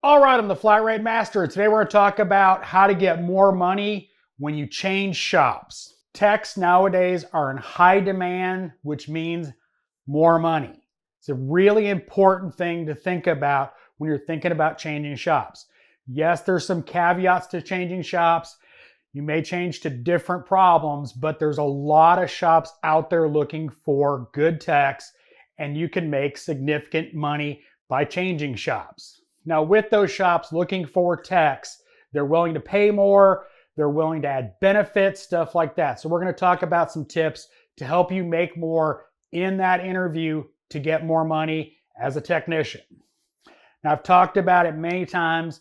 All right, I'm the Flat Rate Master. Today we're going to talk about how to get more money when you change shops. Techs nowadays are in high demand, which means more money. It's a really important thing to think about when you're thinking about changing shops. Yes, there's some caveats to changing shops. You may change to different problems, but there's a lot of shops out there looking for good techs, and you can make significant money by changing shops. Now, with those shops looking for techs, they're willing to pay more, they're willing to add benefits, stuff like that. So we're going to talk about some tips to help you make more in that interview to get more money as a technician. Now, I've talked about it many times.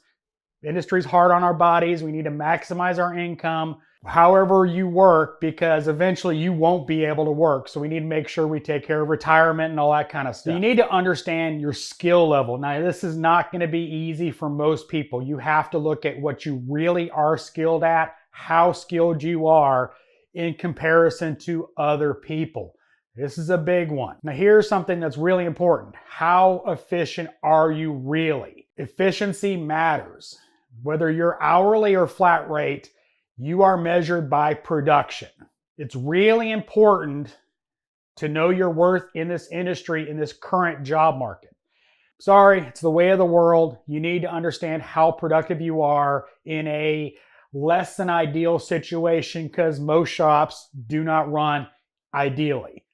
The industry's hard on our bodies. We need to maximize our income however you work, because eventually you won't be able to work. So we need to make sure we take care of retirement and all that kind of stuff. You need to understand your skill level. Now, this is not going to be easy for most people. You have to look at what you really are skilled at, how skilled you are in comparison to other people. This is a big one. Now, here's something that's really important. How efficient are you really? Efficiency matters. Whether you're hourly or flat rate, you are measured by production. It's really important to know your worth in this industry, in this current job market. Sorry, it's the way of the world. You need to understand how productive you are in a less than ideal situation, because most shops do not run ideally.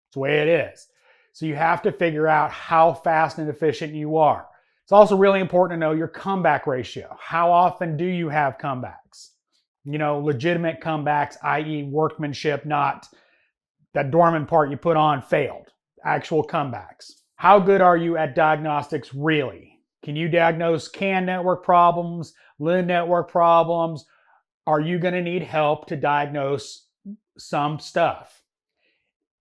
It's the way it is. So you have to figure out how fast and efficient you are. It's also really important to know your comeback ratio. How often do you have comebacks? You know, legitimate comebacks, i.e. workmanship, not that dormant part you put on failed. Actual comebacks. How good are you at diagnostics really? Can you diagnose CAN network problems, LIN network problems? Are you going to need help to diagnose some stuff?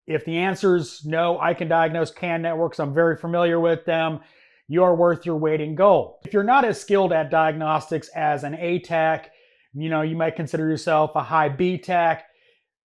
If the answer is no, I can diagnose CAN networks, I'm very familiar with them, you are worth your weight in gold. If you're not as skilled at diagnostics as an A tech, you know, you might consider yourself a high B tech.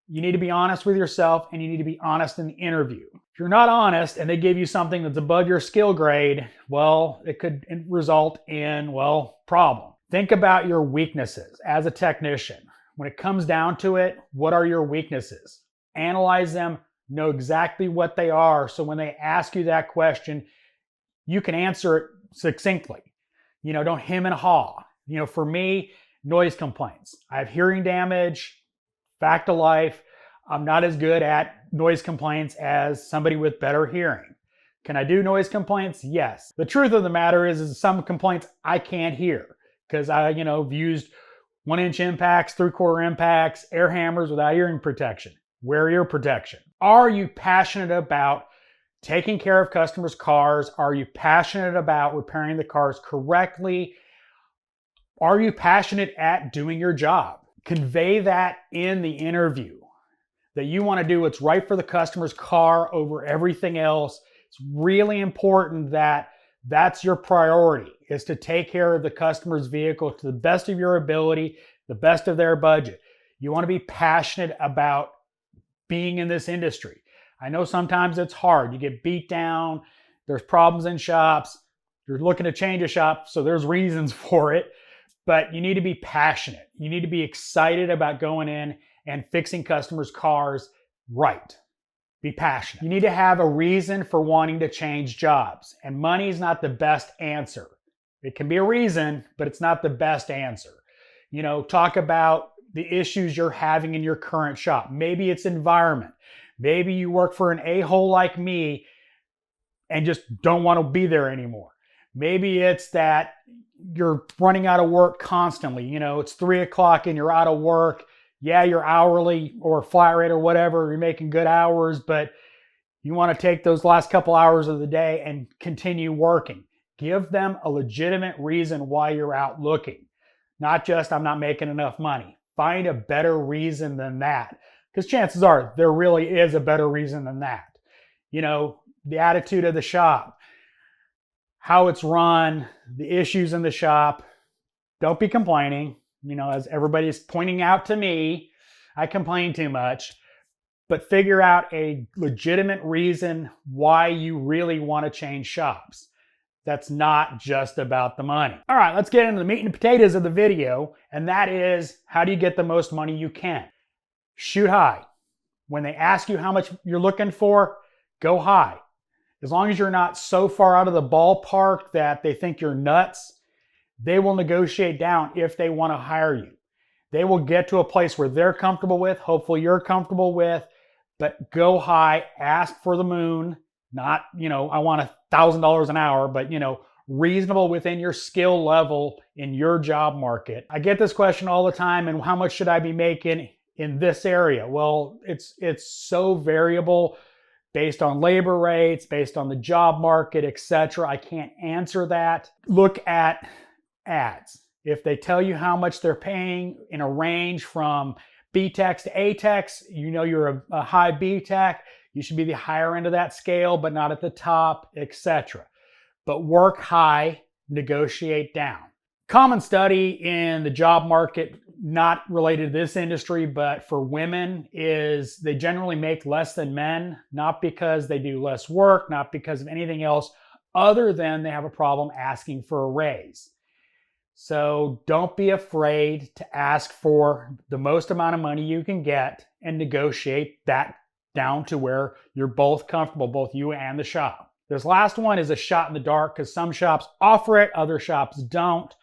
You need to be honest with yourself, and you need to be honest in the interview. If you're not honest and they give you something that's above your skill grade, well, it could result in, well, problem. Think about your weaknesses as a technician. When it comes down to it, what are your weaknesses? Analyze them, know exactly what they are, so when they ask you that question, you can answer it succinctly. You know, don't hem and haw. You know, for me, noise complaints. I have hearing damage, fact of life. I'm not as good at noise complaints as somebody with better hearing. Can I do noise complaints? Yes. The truth of the matter is some complaints I can't hear because I've used 1-inch impacts, 3/4 impacts, air hammers without hearing protection. Wear ear protection. Are you passionate about taking care of customers' cars? Are you passionate about repairing the cars correctly? Are you passionate at doing your job? Convey that in the interview, that you want to do what's right for the customer's car over everything else. It's really important that that's your priority, is to take care of the customer's vehicle to the best of your ability, the best of their budget. You want to be passionate about being in this industry. I know sometimes it's hard. You get beat down. There's problems in shops. You're looking to change a shop, so there's reasons for it. But you need to be passionate. You need to be excited about going in and fixing customers' cars right. Be passionate. You need to have a reason for wanting to change jobs. And money is not the best answer. It can be a reason, but it's not the best answer. You know, talk about the issues you're having in your current shop. Maybe it's environment. Maybe you work for an a-hole like me and just don't want to be there anymore. Maybe it's that you're running out of work constantly. You know, it's 3 o'clock and you're out of work. Yeah, you're hourly or flat rate or whatever. You're making good hours, but you want to take those last couple hours of the day and continue working. Give them a legitimate reason why you're out looking. Not just, I'm not making enough money. Find a better reason than that. Because chances are there really is a better reason than that. You know, the attitude of the shop, how it's run, the issues in the shop. Don't be complaining. You know, as everybody's pointing out to me, I complain too much. But figure out a legitimate reason why you really want to change shops. that's not just about the money. All right, let's get into the meat and potatoes of the video, and that is, how do you get the most money you can? Shoot high. When they ask you how much you're looking for, go high. As long as you're not so far out of the ballpark that they think you're nuts, they will negotiate down if they want to hire you. They will get to a place where they're comfortable with, hopefully you're comfortable with, but go high, ask for the moon. Not, I want $1,000 an hour, but, reasonable within your skill level in your job market. I get this question all the time, and how much should I be making in this area? Well, it's so variable based on labor rates, based on the job market, etc. I can't answer that. Look at ads. If they tell you how much they're paying in a range from B-Techs to A-Techs, you're a high B-Tech, you should be the higher end of that scale, but not at the top, etc. But work high, negotiate down. Common study in the job market, not related to this industry, but for women, is they generally make less than men, not because they do less work, not because of anything else, other than they have a problem asking for a raise. So don't be afraid to ask for the most amount of money you can get and negotiate that down to where you're both comfortable, both you and the shop. This last one is a shot in the dark because some shops offer it, other shops don't.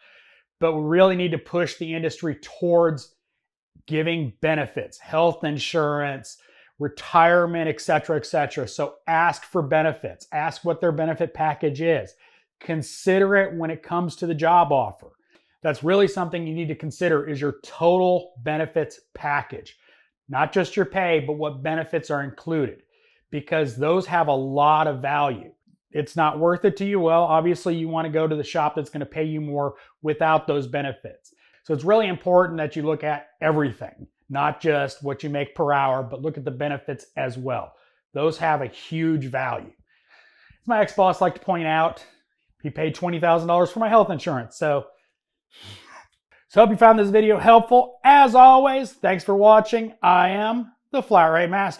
But we really need to push the industry towards giving benefits, health insurance, retirement, etc., etc. So ask for benefits. Ask what their benefit package is. Consider it when it comes to the job offer. That's really something you need to consider, is your total benefits package. Not just your pay, but what benefits are included, because those have a lot of value. It's not worth it to you. Well, obviously you want to go to the shop that's going to pay you more without those benefits. So it's really important that you look at everything, not just what you make per hour, but look at the benefits as well. Those have a huge value. As my ex-boss liked to point out, he paid $20,000 for my health insurance. So hope you found this video helpful. As always, thanks for watching. I am the Flat Rate Master.